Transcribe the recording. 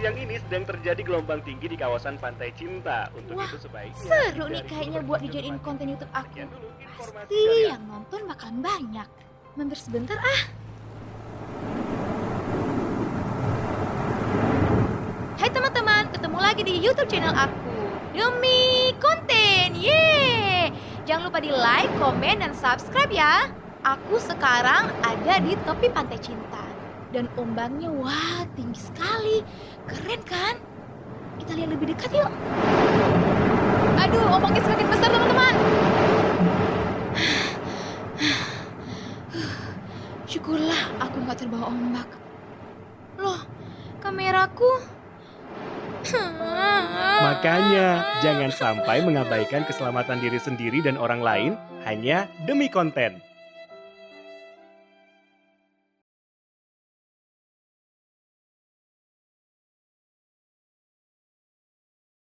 siang ini sedang terjadi gelombang tinggi di kawasan Pantai Cinta. Untuk Wah, itu sebaiknya seru nih hindari kayaknya dulu buat berkunjung dijadiin ke konten pantai. YouTube aku. Sekian dulu informasi Pasti dari yang nonton bakalan banyak. Mampir sebentar ah. Hai teman-teman, ketemu lagi di YouTube channel aku. Demi konten, yeay! Jangan lupa di like, komen, dan subscribe ya. Aku sekarang ada di tepi Pantai Cinta. Dan ombaknya wah tinggi sekali. Keren kan? Kita lihat lebih dekat yuk. Aduh, ombaknya semakin besar teman-teman. Syukurlah aku nggak terbawa ombak. Loh, kameraku. Makanya, jangan sampai mengabaikan keselamatan diri sendiri dan orang lain hanya demi konten.